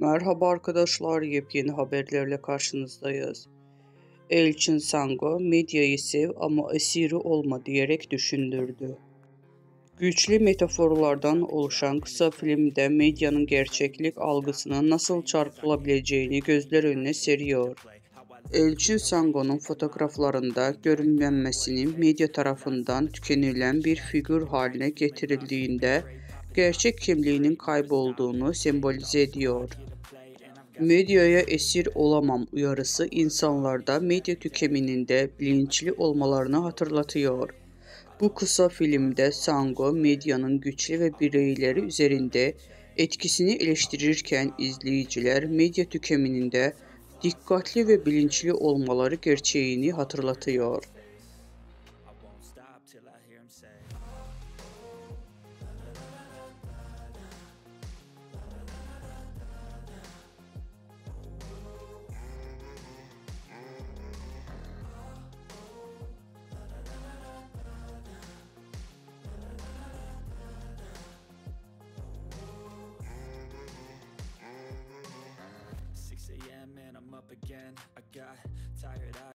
Merhaba arkadaşlar, yepyeni haberlerle karşınızdayız. Elçin Sango, medyayı sev ama esiri olma diyerek düşündürdü. Güçlü metaforlardan oluşan kısa filmde medyanın gerçeklik algısına nasıl çarpılabileceğini gözler önüne seriyor. Elçin Sango'nun fotoğraflarında görünmemesinin medya tarafından tükenilen bir figür haline getirildiğinde gerçek kimliğinin kaybolduğunu sembolize ediyor. Medyaya esir olamam uyarısı insanlarda medya tüketiminde bilinçli olmalarını hatırlatıyor. Bu kısa filmde Sango medyanın güçlü ve bireyleri üzerinde etkisini eleştirirken izleyiciler medya tüketiminde dikkatli ve bilinçli olmaları gerçeğini hatırlatıyor. AM and I'm up again. I got tired